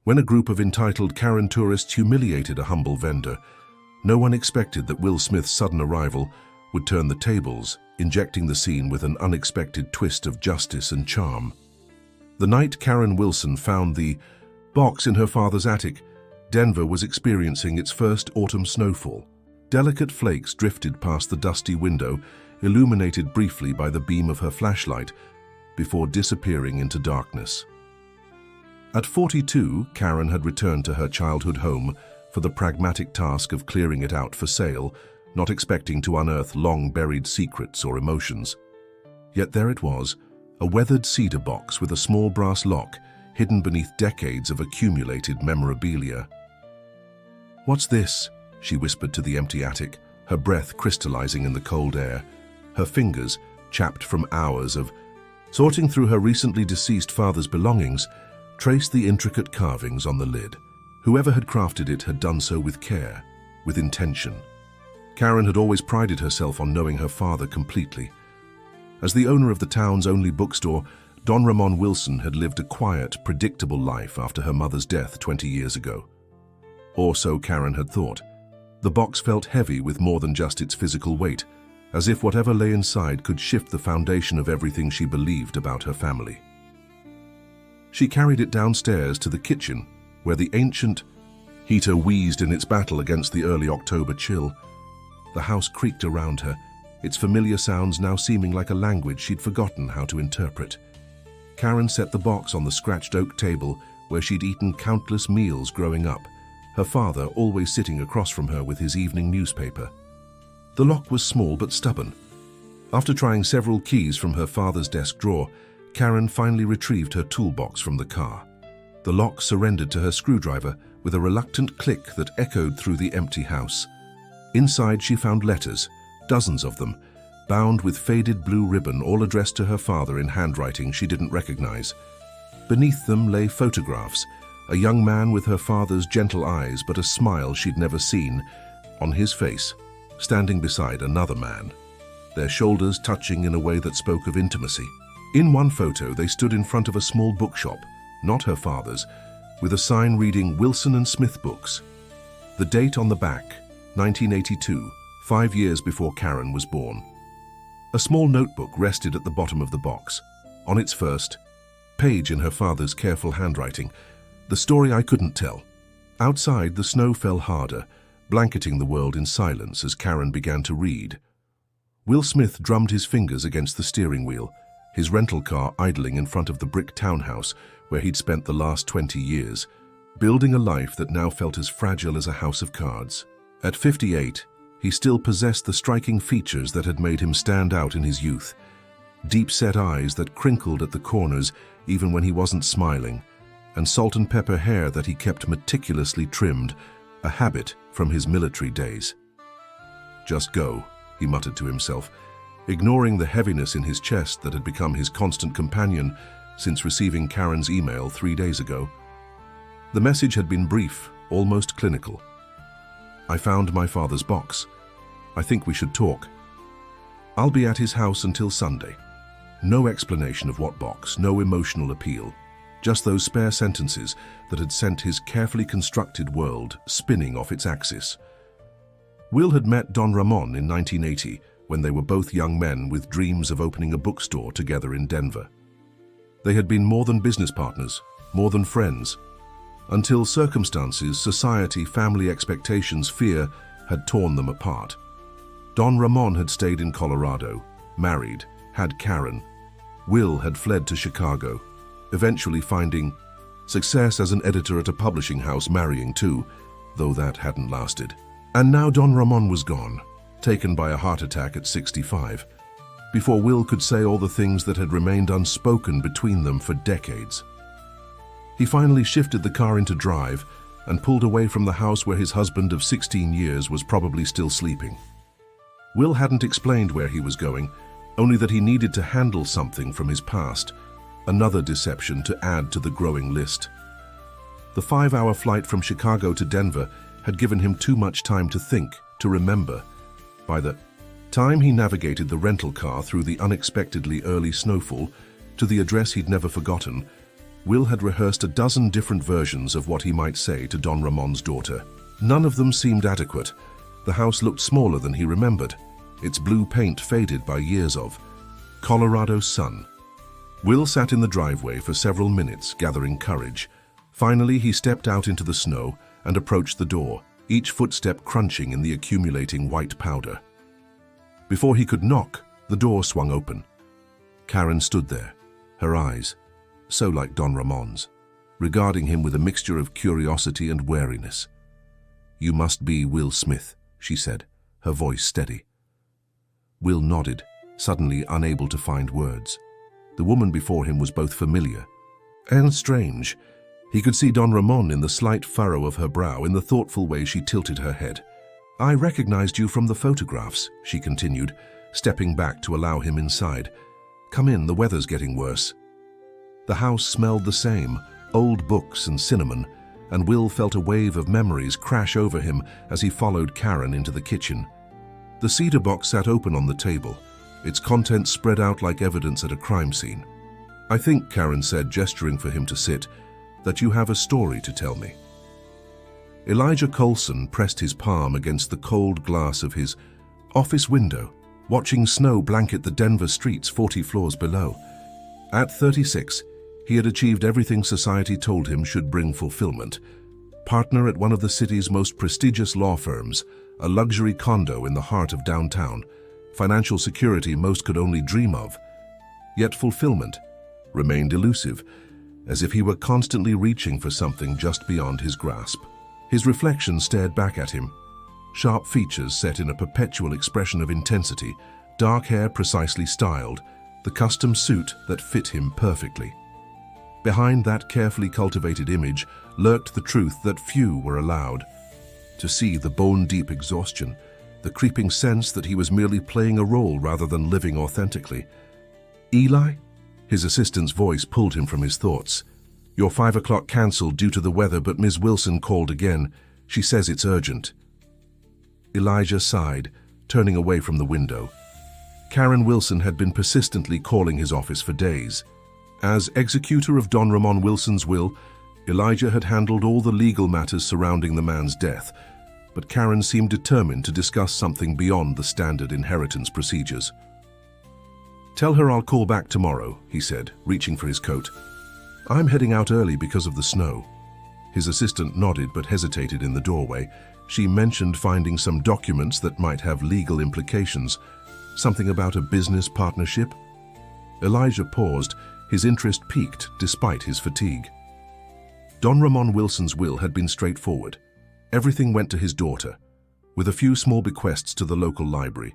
When a group of entitled Karen tourists humiliated a humble vendor, no one expected that Will Smith's sudden arrival would turn the tables, injecting the scene with an unexpected twist of justice and charm. The night Karen Wilson found the box in her father's attic, Denver was experiencing its first autumn snowfall. Delicate flakes drifted past the dusty window, illuminated briefly by the beam of her flashlight, before disappearing into darkness. At 42, Karen had returned to her childhood home for the pragmatic task of clearing it out for sale, not expecting to unearth long-buried secrets or emotions. Yet there it was, a weathered cedar box with a small brass lock hidden beneath decades of accumulated memorabilia. "What's this?" she whispered to the empty attic, her breath crystallizing in the cold air, her fingers, chapped from hours of sorting through her recently deceased father's belongings, traced the intricate carvings on the lid. Whoever had crafted it had done so with care, with intention. Karen had always prided herself on knowing her father completely. As the owner of the town's only bookstore, Don Ramon Wilson had lived a quiet, predictable life after her mother's death 20 years ago. Or so Karen had thought. The box felt heavy with more than just its physical weight, as if whatever lay inside could shift the foundation of everything she believed about her family. She carried it downstairs to the kitchen, where the ancient heater wheezed in its battle against the early October chill. The house creaked around her, its familiar sounds now seeming like a language she'd forgotten how to interpret. Karen set the box on the scratched oak table where she'd eaten countless meals growing up, her father always sitting across from her with his evening newspaper. The lock was small but stubborn. After trying several keys from her father's desk drawer, Karen finally retrieved her toolbox from the car. The lock surrendered to her screwdriver with a reluctant click that echoed through the empty house. Inside she found letters, dozens of them, bound with faded blue ribbon, all addressed to her father in handwriting she didn't recognize. Beneath them lay photographs, a young man with her father's gentle eyes but a smile she'd never seen on his face, standing beside another man, their shoulders touching in a way that spoke of intimacy. In one photo, they stood in front of a small bookshop, not her father's, with a sign reading Wilson and Smith Books. The date on the back, 1982, 5 years before Karen was born. A small notebook rested at the bottom of the box. On its first page, in her father's careful handwriting, the story I couldn't tell. Outside, the snow fell harder, blanketing the world in silence as Karen began to read. Will Smith drummed his fingers against the steering wheel, his rental car idling in front of the brick townhouse where he'd spent the last 20 years, building a life that now felt as fragile as a house of cards. At 58, he still possessed the striking features that had made him stand out in his youth. Deep-set eyes that crinkled at the corners even when he wasn't smiling, and salt and pepper hair that he kept meticulously trimmed, a habit from his military days. "Just go," he muttered to himself, ignoring the heaviness in his chest that had become his constant companion since receiving Karen's email 3 days ago. The message had been brief, almost clinical. "I found my father's box. I think we should talk. I'll be at his house until Sunday." No explanation of what box, no emotional appeal, just those spare sentences that had sent his carefully constructed world spinning off its axis. Will had met Don Ramon in 1980, when they were both young men with dreams of opening a bookstore together in Denver. They had been more than business partners, more than friends, until circumstances, society, family expectations, fear had torn them apart. Don Ramon had stayed in Colorado, married, had Karen. Will had fled to Chicago, eventually finding success as an editor at a publishing house, marrying too, though that hadn't lasted. And now Don Ramon was gone, taken by a heart attack at 65, before Will could say all the things that had remained unspoken between them for decades. He finally shifted the car into drive and pulled away from the house where his husband of 16 years was probably still sleeping. Will hadn't explained where he was going, only that he needed to handle something from his past, another deception to add to the growing list. The 5-hour flight from Chicago to Denver had given him too much time to think, to remember. By the time he navigated the rental car through the unexpectedly early snowfall to the address he'd never forgotten, Will had rehearsed a dozen different versions of what he might say to Don Ramon's daughter. None of them seemed adequate. The house looked smaller than he remembered, its blue paint faded by years of Colorado sun. Will sat in the driveway for several minutes, gathering courage. Finally, he stepped out into the snow and approached the door, each footstep crunching in the accumulating white powder. Before he could knock, the door swung open. Karen stood there, her eyes, so like Don Ramon's, regarding him with a mixture of curiosity and wariness. "You must be Will Smith," she said, her voice steady. Will nodded, suddenly unable to find words. The woman before him was both familiar and strange. He could see Don Ramon in the slight furrow of her brow, in the thoughtful way she tilted her head. "I recognized you from the photographs," she continued, stepping back to allow him inside. "Come in, the weather's getting worse." The house smelled the same, old books and cinnamon, and Will felt a wave of memories crash over him as he followed Karen into the kitchen. The cedar box sat open on the table, its contents spread out like evidence at a crime scene. "I think," Karen said, gesturing for him to sit, "that you have a story to tell me." Elijah Colson pressed his palm against the cold glass of his office window, watching snow blanket the Denver streets 40 floors below. At 36, he had achieved everything society told him should bring fulfillment. Partner at one of the city's most prestigious law firms, a luxury condo in the heart of downtown, financial security most could only dream of. Yet fulfillment remained elusive, as if he were constantly reaching for something just beyond his grasp. His reflection stared back at him, sharp features set in a perpetual expression of intensity, dark hair precisely styled, the custom suit that fit him perfectly. Behind that carefully cultivated image lurked the truth that few were allowed to see: the bone-deep exhaustion, the creeping sense that he was merely playing a role rather than living authentically. "Eli?" His assistant's voice pulled him from his thoughts. "Your 5 o'clock cancelled due to the weather, but Ms. Wilson called again. She says it's urgent." Elijah sighed, turning away from the window. Karen Wilson had been persistently calling his office for days. As executor of Don Ramon Wilson's will, Elijah had handled all the legal matters surrounding the man's death, but Karen seemed determined to discuss something beyond the standard inheritance procedures. "Tell her I'll call back tomorrow," he said, reaching for his coat. "I'm heading out early because of the snow." His assistant nodded but hesitated in the doorway. She mentioned finding some documents that might have legal implications, something about a business partnership. Elijah paused, his interest piqued despite his fatigue. Don Ramon Wilson's will had been straightforward. Everything went to his daughter, with a few small bequests to the local library.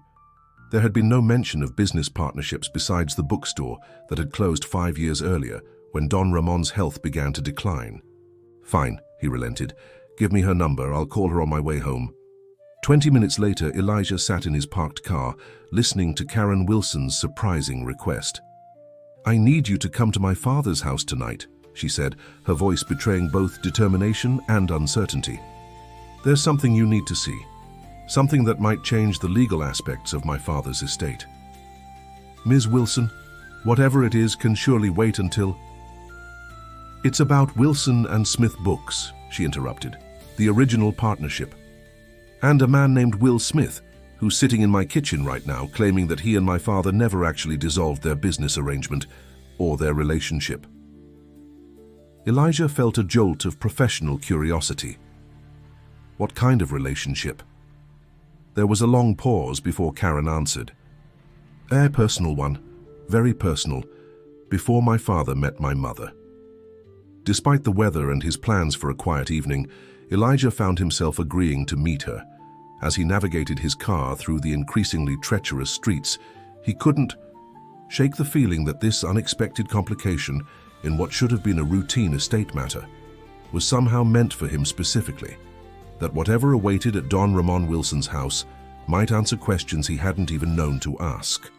There had been no mention of business partnerships besides the bookstore that had closed 5 years earlier when Don Ramon's health began to decline. "Fine," he relented. "Give me her number. I'll call her on my way home." 20 minutes later, Elijah sat in his parked car, listening to Karen Wilson's surprising request. "I need you to come to my father's house tonight," she said, her voice betraying both determination and uncertainty. "There's something you need to see, something that might change the legal aspects of my father's estate." "Ms. Wilson, whatever it is can surely wait until—" "It's about Wilson and Smith Books," she interrupted, "the original partnership. And a man named Will Smith, who's sitting in my kitchen right now claiming that he and my father never actually dissolved their business arrangement or their relationship." Elijah felt a jolt of professional curiosity. What kind of relationship? There was a long pause before Karen answered. "A personal one, very personal, before my father met my mother." Despite the weather and his plans for a quiet evening, Elijah found himself agreeing to meet her. As he navigated his car through the increasingly treacherous streets, he couldn't shake the feeling that this unexpected complication in what should have been a routine estate matter was somehow meant for him specifically, that whatever awaited at Don Ramon Wilson's house might answer questions he hadn't even known to ask.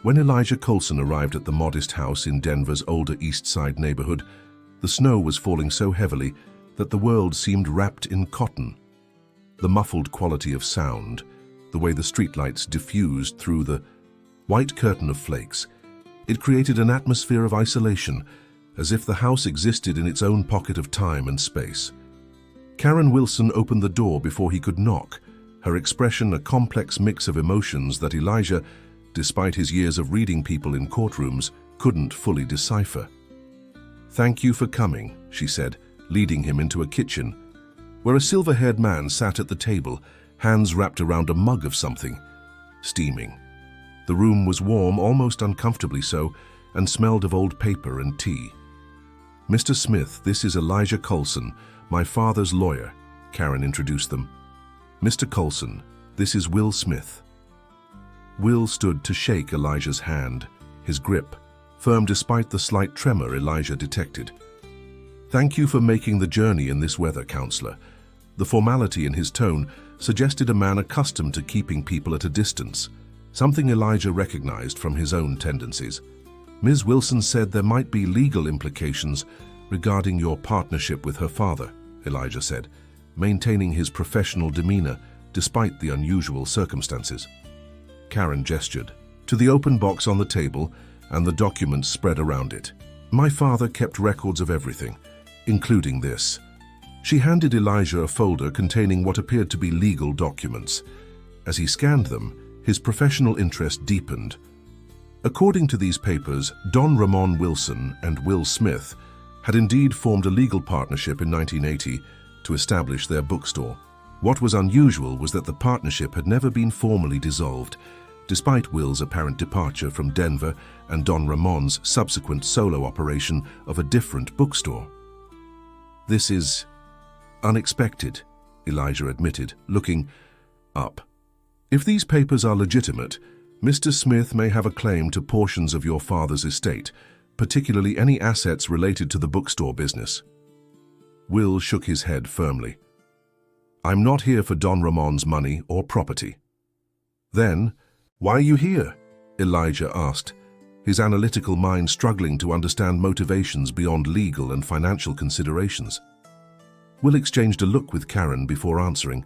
When Elijah Colson arrived at the modest house in Denver's older East Side neighborhood, the snow was falling so heavily that the world seemed wrapped in cotton. The muffled quality of sound, the way the streetlights diffused through the white curtain of flakes, it created an atmosphere of isolation, as if the house existed in its own pocket of time and space. Karen Wilson opened the door before he could knock, her expression a complex mix of emotions that Elijah, despite his years of reading people in courtrooms, couldn't fully decipher. "Thank you for coming," she said, leading him into a kitchen, where a silver-haired man sat at the table, hands wrapped around a mug of something, steaming. The room was warm, almost uncomfortably so, and smelled of old paper and tea. "Mr. Smith, this is Elijah Colson, my father's lawyer," Karen introduced them. "Mr. Colson, this is Will Smith." Will stood to shake Elijah's hand, his grip firm despite the slight tremor Elijah detected. "Thank you for making the journey in this weather, counselor." The formality in his tone suggested a man accustomed to keeping people at a distance, something Elijah recognized from his own tendencies. "Ms. Wilson said there might be legal implications regarding your partnership with her father," Elijah said, maintaining his professional demeanor despite the unusual circumstances. Karen gestured to the open box on the table and the documents spread around it. "My father kept records of everything, including this." She handed Elijah a folder containing what appeared to be legal documents. As he scanned them, his professional interest deepened. According to these papers, Don Ramon Wilson and Will Smith had indeed formed a legal partnership in 1980 to establish their bookstore. What was unusual was that the partnership had never been formally dissolved, despite Will's apparent departure from Denver and Don Ramon's subsequent solo operation of a different bookstore. "This is unexpected," Elijah admitted, looking up. "If these papers are legitimate, Mr. Smith may have a claim to portions of your father's estate, particularly any assets related to the bookstore business." Will shook his head firmly. "I'm not here for Don Ramon's money or property." "Then, why are you here?" Elijah asked, his analytical mind struggling to understand motivations beyond legal and financial considerations. Will exchanged a look with Karen before answering.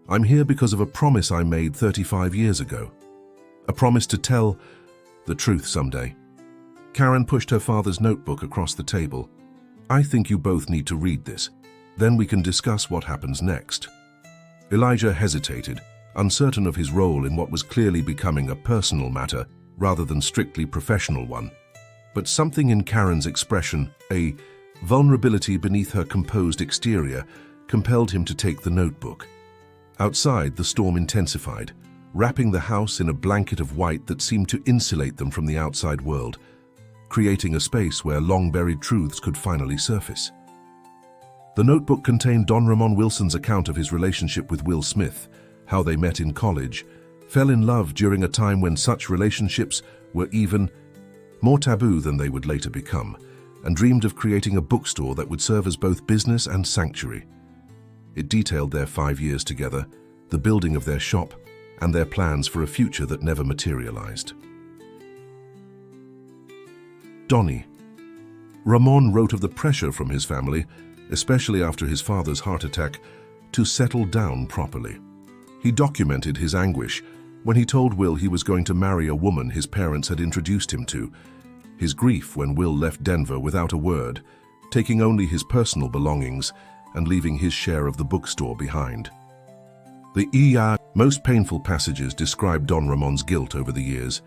"I'm here because of a promise I made 35 years ago. A promise to tell the truth someday." Karen pushed her father's notebook across the table. "I think you both need to read this. Then we can discuss what happens next." Elijah hesitated, uncertain of his role in what was clearly becoming a personal matter rather than strictly professional one. But something in Karen's expression, a vulnerability beneath her composed exterior, compelled him to take the notebook. Outside, the storm intensified, wrapping the house in a blanket of white that seemed to insulate them from the outside world, creating a space where long-buried truths could finally surface. The notebook contained Don Ramon Wilson's account of his relationship with Will Smith, how they met in college, fell in love during a time when such relationships were even more taboo than they would later become, and dreamed of creating a bookstore that would serve as both business and sanctuary. It detailed their 5 years together, the building of their shop, and their plans for a future that never materialized. Donnie. Ramon wrote of the pressure from his family, especially after his father's heart attack, to settle down properly. He documented his anguish when he told Will he was going to marry a woman his parents had introduced him to, his grief when Will left Denver without a word, taking only his personal belongings and leaving his share of the bookstore behind. The most painful passages describe Don Ramon's guilt over the years,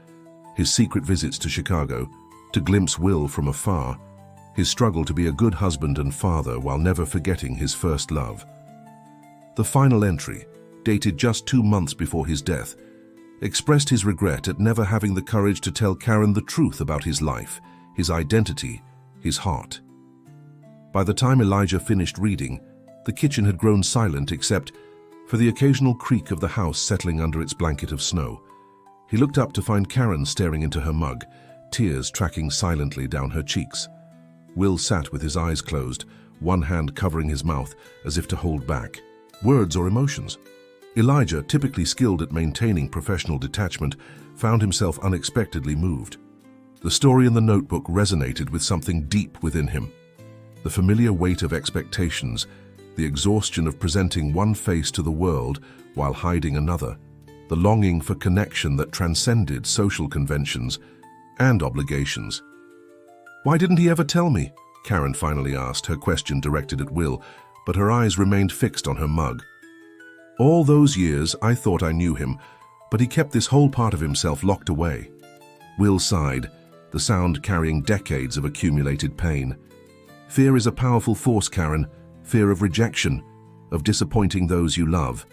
his secret visits to Chicago, to glimpse Will from afar, his struggle to be a good husband and father while never forgetting his first love. The final entry, dated just 2 months before his death, expressed his regret at never having the courage to tell Karen the truth about his life, his identity, his heart. By the time Elijah finished reading, the kitchen had grown silent except for the occasional creak of the house settling under its blanket of snow. He looked up to find Karen staring into her mug, tears tracking silently down her cheeks. Will sat with his eyes closed, one hand covering his mouth as if to hold back words or emotions. Elijah, typically skilled at maintaining professional detachment, found himself unexpectedly moved. The story in the notebook resonated with something deep within him. The familiar weight of expectations, the exhaustion of presenting one face to the world while hiding another, the longing for connection that transcended social conventions and obligations. Why didn't he ever tell me? Karen finally asked, her question directed at Will, but her eyes remained fixed on her mug. All those years I thought I knew him, but he kept this whole part of himself locked away. Will sighed, the sound carrying decades of accumulated pain. Fear is a powerful force, Karen. Fear of rejection, of disappointing those you love.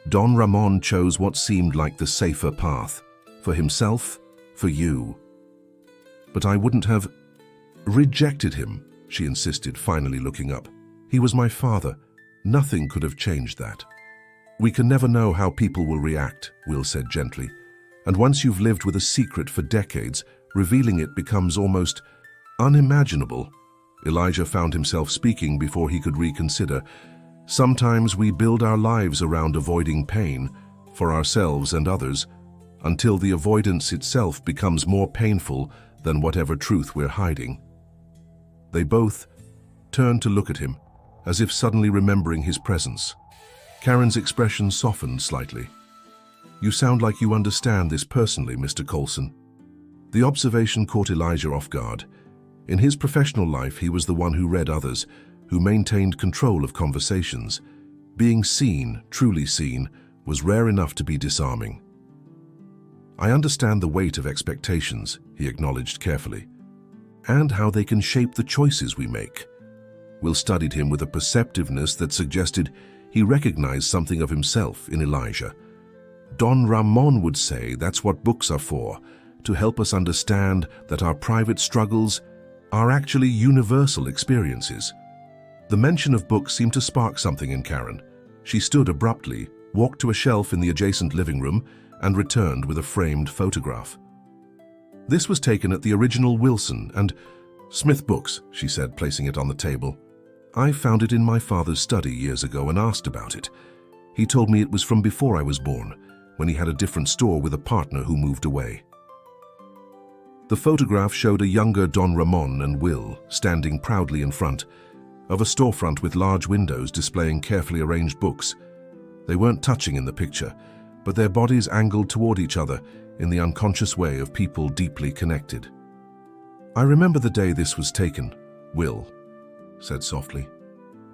Don Ramon chose what seemed like the safer path. For himself, for you. But I wouldn't have rejected him, she insisted, finally looking up. He was my father. Nothing could have changed that. We can never know how people will react, Will said gently. And once you've lived with a secret for decades, revealing it becomes almost unimaginable. Elijah found himself speaking before he could reconsider. Sometimes we build our lives around avoiding pain, for ourselves and others, until the avoidance itself becomes more painful than whatever truth we're hiding. They both turned to look at him, as if suddenly remembering his presence. Karen's expression softened slightly. You sound like you understand this personally, Mr. Coulson. The observation caught Elijah off guard. In his professional life, he was the one who read others, who maintained control of conversations. Being seen, truly seen, was rare enough to be disarming. I understand the weight of expectations, he acknowledged carefully, and how they can shape the choices we make. Will studied him with a perceptiveness that suggested he recognized something of himself in Elijah. Don Ramon would say that's what books are for, to help us understand that our private struggles are actually universal experiences. The mention of books seemed to spark something in Karen. She stood abruptly, walked to a shelf in the adjacent living room, and returned with a framed photograph. This was taken at the original Wilson and Smith books, she said, placing it on the table. I found it in my father's study years ago and asked about it. He told me it was from before I was born, when he had a different store with a partner who moved away. The photograph showed a younger Don Ramon and Will standing proudly in front of a storefront with large windows displaying carefully arranged books. They weren't touching in the picture, but their bodies angled toward each other in the unconscious way of people deeply connected. I remember the day this was taken, Will said softly.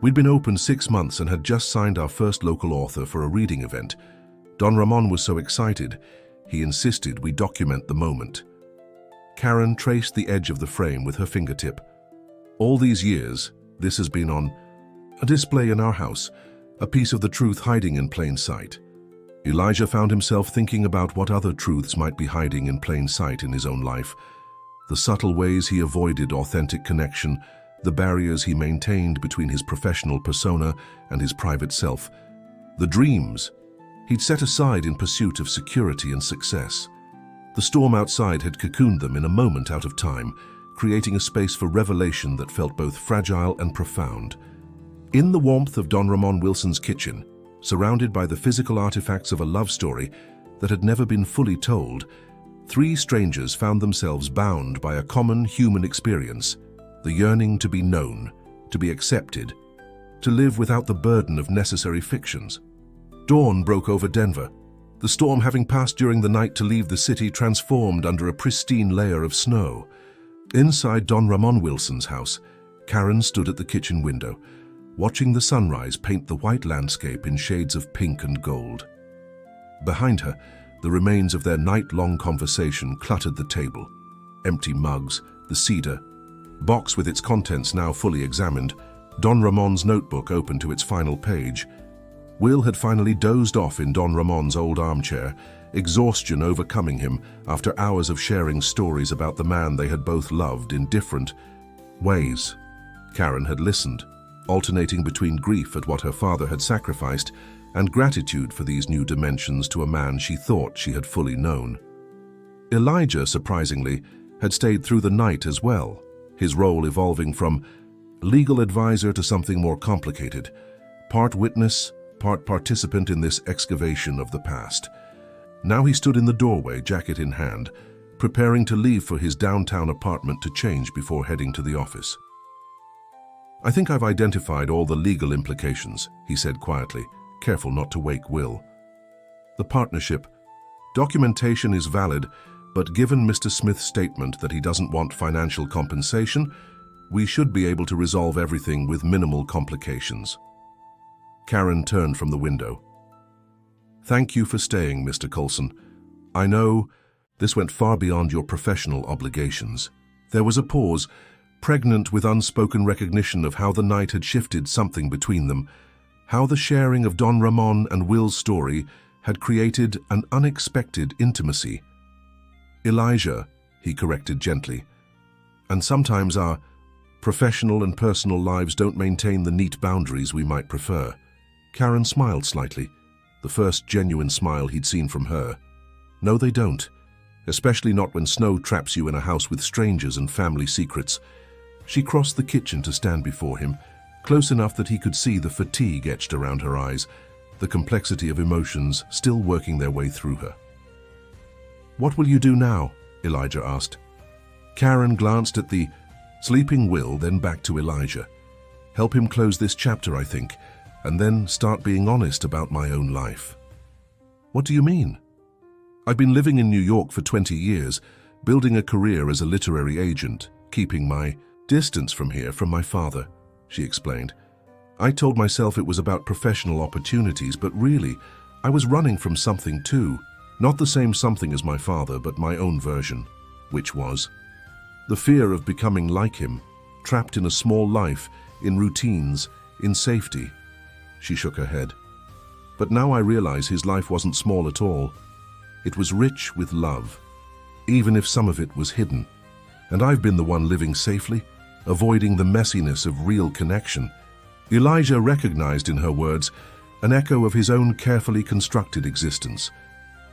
We'd been open 6 months and had just signed our first local author for a reading event. Don Ramon was so excited, he insisted we document the moment. Karen traced the edge of the frame with her fingertip. All these years, this has been on a display in our house, a piece of the truth hiding in plain sight. Elijah found himself thinking about what other truths might be hiding in plain sight in his own life, the subtle ways he avoided authentic connection, the barriers he maintained between his professional persona and his private self, the dreams he'd set aside in pursuit of security and success. The storm outside had cocooned them in a moment out of time, creating a space for revelation that felt both fragile and profound. In the warmth of Don Ramon Wilson's kitchen, surrounded by the physical artifacts of a love story that had never been fully told, 3 strangers found themselves bound by a common human experience, the yearning to be known, to be accepted, to live without the burden of necessary fictions. Dawn broke over Denver. The storm, having passed during the night to leave the city, transformed under a pristine layer of snow. Inside Don Ramon Wilson's house, Karen stood at the kitchen window, watching the sunrise paint the white landscape in shades of pink and gold. Behind her, the remains of their night-long conversation cluttered the table. Empty mugs, the cedar box with its contents now fully examined, Don Ramon's notebook open to its final page. Will had finally dozed off in Don Ramon's old armchair, exhaustion overcoming him after hours of sharing stories about the man they had both loved in different ways. Karen had listened, alternating between grief at what her father had sacrificed and gratitude for these new dimensions to a man she thought she had fully known. Elijah, surprisingly, had stayed through the night as well, his role evolving from legal advisor to something more complicated, part witness, part participant in this excavation of the past. Now he stood in the doorway, jacket in hand, preparing to leave for his downtown apartment to change before heading to the office. I think I've identified all the legal implications, he said quietly, careful not to wake Will. The partnership documentation is valid, but given Mr. Smith's statement that he doesn't want financial compensation, we should be able to resolve everything with minimal complications." Karen turned from the window. "Thank you for staying, Mr. Coulson. I know this went far beyond your professional obligations." There was a pause, pregnant with unspoken recognition of how the night had shifted something between them, how the sharing of Don Ramon and Will's story had created an unexpected intimacy. "Elijah," he corrected gently, "and sometimes our professional and personal lives don't maintain the neat boundaries we might prefer." Karen smiled slightly, the first genuine smile he'd seen from her. "No, they don't, especially not when snow traps you in a house with strangers and family secrets." She crossed the kitchen to stand before him, close enough that he could see the fatigue etched around her eyes, the complexity of emotions still working their way through her. "What will you do now?" Elijah asked. Karen glanced at the sleeping Will, then back to Elijah. "Help him close this chapter, I think, and then start being honest about my own life." "What do you mean?" "I've been living in New York for 20 years, building a career as a literary agent, keeping my distance from here from my father," she explained. "I told myself it was about professional opportunities, but really, I was running from something too. Not the same something as my father, but my own version, which was the fear of becoming like him, trapped in a small life, in routines, in safety." She shook her head. "But now I realize his life wasn't small at all. It was rich with love, even if some of it was hidden. And I've been the one living safely, avoiding the messiness of real connection." Elijah recognized in her words an echo of his own carefully constructed existence.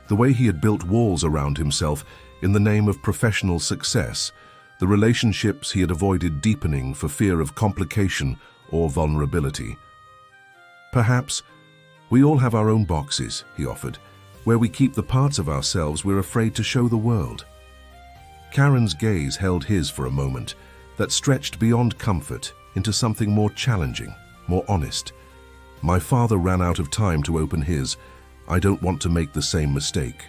The way he had built walls around himself in the name of professional success, the relationships he had avoided deepening for fear of complication or vulnerability. "Perhaps we all have our own boxes," he offered, "where we keep the parts of ourselves we're afraid to show the world." Karen's gaze held his for a moment, that stretched beyond comfort into something more challenging, more honest. "My father ran out of time to open his. I don't want to make the same mistake."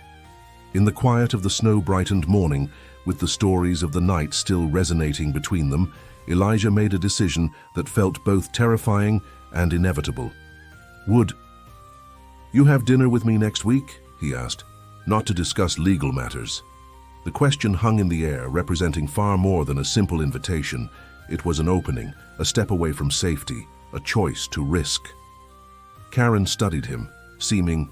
In the quiet of the snow-brightened morning, with the stories of the night still resonating between them, Elijah made a decision that felt both terrifying and inevitable. "Would you have dinner with me next week?" he asked. "Not to discuss legal matters." The question hung in the air, representing far more than a simple invitation. It was an opening, a step away from safety, a choice to risk. Karen studied him, seeming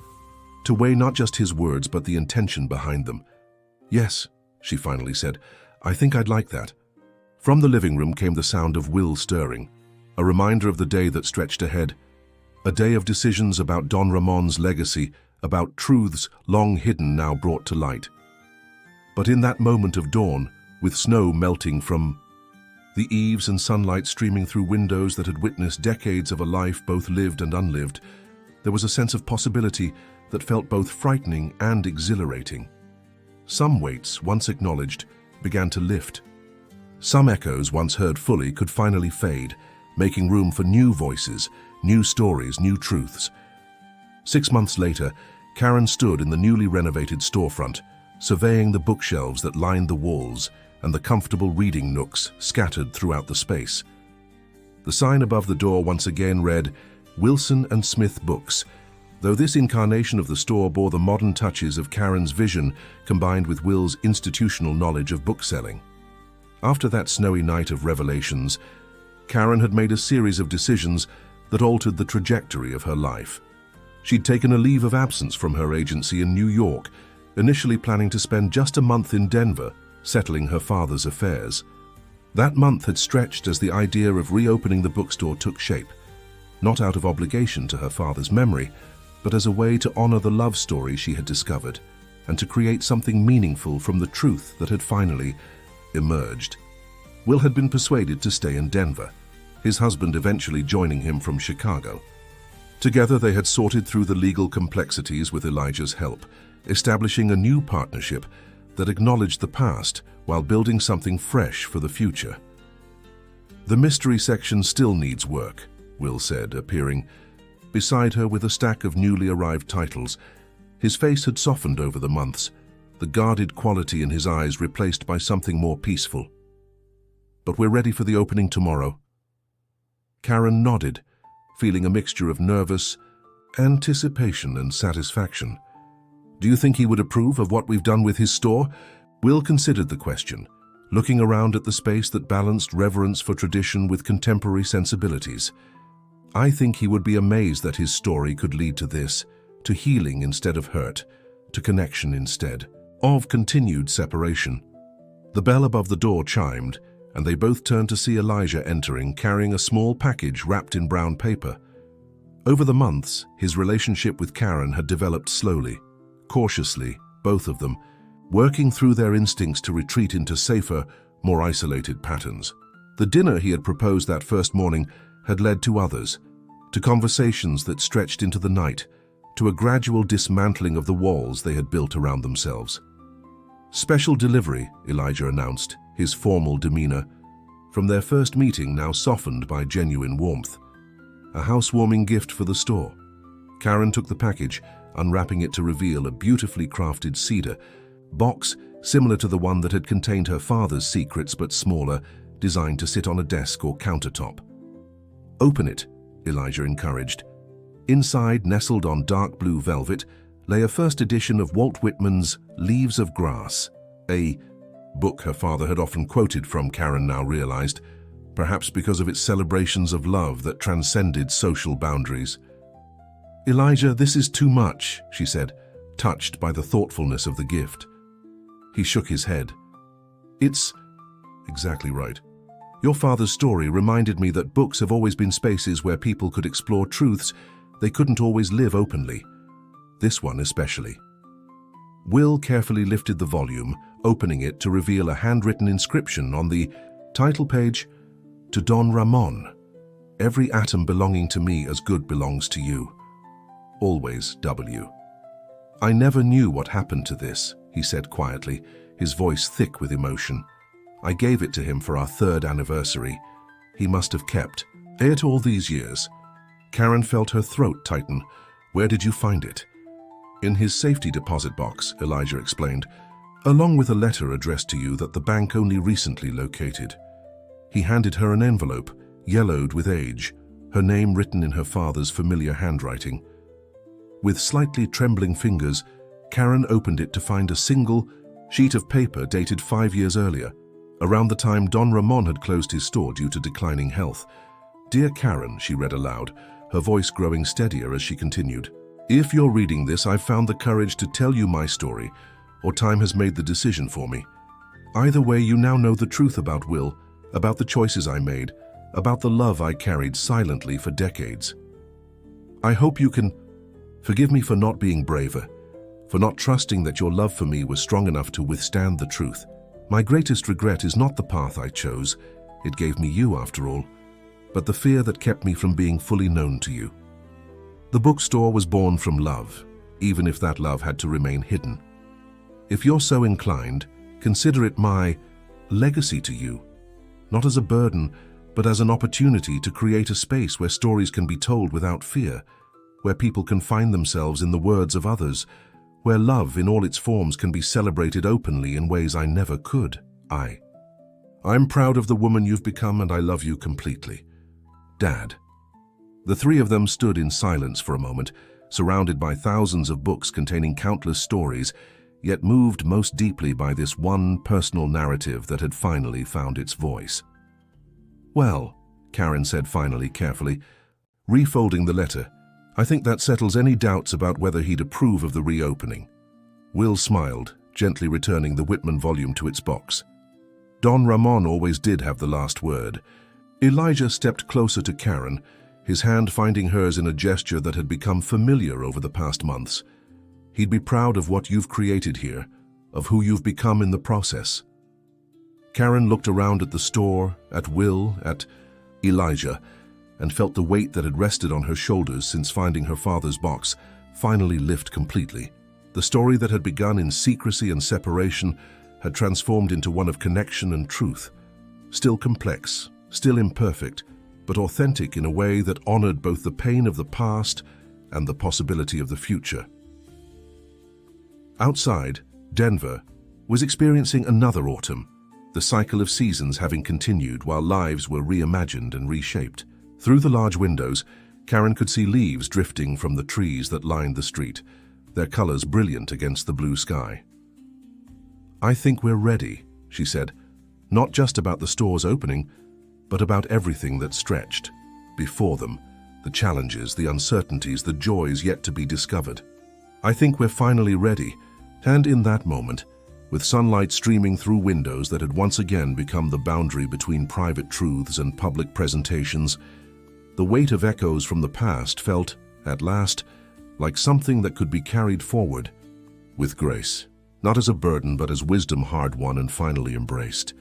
to weigh not just his words but the intention behind them. "Yes," she finally said, "I think I'd like that." From the living room came the sound of Will stirring, a reminder of the day that stretched ahead, a day of decisions about Don Ramon's legacy, about truths long hidden now brought to light. But in that moment of dawn, with snow melting from the eaves and sunlight streaming through windows that had witnessed decades of a life both lived and unlived, there was a sense of possibility that felt both frightening and exhilarating. Some weights, once acknowledged, began to lift. Some echoes, once heard fully, could finally fade, making room for new voices, new stories, new truths. 6 months later, Karen stood in the newly renovated storefront, surveying the bookshelves that lined the walls and the comfortable reading nooks scattered throughout the space. The sign above the door once again read, "Wilson and Smith Books," though this incarnation of the store bore the modern touches of Karen's vision combined with Will's institutional knowledge of bookselling. After that snowy night of revelations, Karen had made a series of decisions that altered the trajectory of her life. She'd taken a leave of absence from her agency in New York, initially planning to spend just a month in Denver, settling her father's affairs. That month had stretched as the idea of reopening the bookstore took shape, not out of obligation to her father's memory, but as a way to honor the love story she had discovered and to create something meaningful from the truth that had finally emerged. Will had been persuaded to stay in Denver, his husband eventually joining him from Chicago. Together they had sorted through the legal complexities with Elijah's help, establishing a new partnership that acknowledged the past while building something fresh for the future. "The mystery section still needs work," Will said, appearing beside her with a stack of newly arrived titles. His face had softened over the months, the guarded quality in his eyes replaced by something more peaceful. "But we're ready for the opening tomorrow." Karen nodded, feeling a mixture of nervous anticipation and satisfaction. "Do you think he would approve of what we've done with his store?" Will considered the question, looking around at the space that balanced reverence for tradition with contemporary sensibilities. "I think he would be amazed that his story could lead to this, to healing instead of hurt, to connection instead of continued separation." The bell above the door chimed, and they both turned to see Elijah entering, carrying a small package wrapped in brown paper. Over the months, his relationship with Karen had developed slowly, cautiously, both of them, working through their instincts to retreat into safer, more isolated patterns. The dinner he had proposed that first morning had led to others, to conversations that stretched into the night, to a gradual dismantling of the walls they had built around themselves. "Special delivery," Elijah announced, his formal demeanor, from their first meeting now softened by genuine warmth. A housewarming gift for the store. Karen took the package, unwrapping it to reveal a beautifully crafted cedar box similar to the one that had contained her father's secrets but smaller, designed to sit on a desk or countertop. "Open it," Elijah encouraged. Inside, nestled on dark blue velvet, lay a first edition of Walt Whitman's Leaves of Grass, a book her father had often quoted from, Karen now realized, perhaps because of its celebrations of love that transcended social boundaries. "Elijah, this is too much," she said, touched by the thoughtfulness of the gift. He shook his head. "It's exactly right. Your father's story reminded me that books have always been spaces where people could explore truths they couldn't always live openly. This one especially." Will carefully lifted the volume, opening it to reveal a handwritten inscription on the title page, "To Don Ramon. Every atom belonging to me as good belongs to you. Always W." "I never knew what happened to this," he said quietly, his voice thick with emotion. "I gave it to him for our 3rd anniversary. He must have kept it all these years." Karen felt her throat tighten. "Where did you find it?" "In his safety deposit box," Elijah explained, "along with a letter addressed to you that the bank only recently located." He handed her an envelope, yellowed with age, her name written in her father's familiar handwriting. With slightly trembling fingers, Karen opened it to find a single sheet of paper dated 5 years earlier, around the time Don Ramon had closed his store due to declining health. "Dear Karen," she read aloud, her voice growing steadier as she continued, "If you're reading this, I've found the courage to tell you my story, or time has made the decision for me. Either way, you now know the truth about Will, about the choices I made, about the love I carried silently for decades. I hope you can forgive me for not being braver, for not trusting that your love for me was strong enough to withstand the truth. My greatest regret is not the path I chose, it gave me you after all, but the fear that kept me from being fully known to you. The bookstore was born from love, even if that love had to remain hidden. If you're so inclined, consider it my legacy to you, not as a burden, but as an opportunity to create a space where stories can be told without fear, where people can find themselves in the words of others, where love in all its forms can be celebrated openly in ways I never could. I'm proud of the woman you've become, and I love you completely. Dad." The three of them stood in silence for a moment, surrounded by thousands of books containing countless stories, yet moved most deeply by this one personal narrative that had finally found its voice. "Well," Karen said finally, carefully, refolding the letter, "I think that settles any doubts about whether he'd approve of the reopening." Will smiled, gently returning the Whitman volume to its box. Don Ramon always did have the last word. Elijah stepped closer to Karen, his hand finding hers in a gesture that had become familiar over the past months. "He'd be proud of what you've created here, of who you've become in the process." Karen looked around at the store, at Will, at Elijah, and felt the weight that had rested on her shoulders since finding her father's box finally lift completely. The story that had begun in secrecy and separation had transformed into one of connection and truth, still complex, still imperfect, but authentic in a way that honored both the pain of the past and the possibility of the future. Outside, Denver was experiencing another autumn, the cycle of seasons having continued while lives were reimagined and reshaped. Through the large windows, Karen could see leaves drifting from the trees that lined the street, their colors brilliant against the blue sky. "I think we're ready," she said, not just about the store's opening, but about everything that stretched before them, the challenges, the uncertainties, the joys yet to be discovered. "I think we're finally ready," and in that moment, with sunlight streaming through windows that had once again become the boundary between private truths and public presentations, the weight of echoes from the past felt, at last, like something that could be carried forward with grace, not as a burden but as wisdom hard won and finally embraced.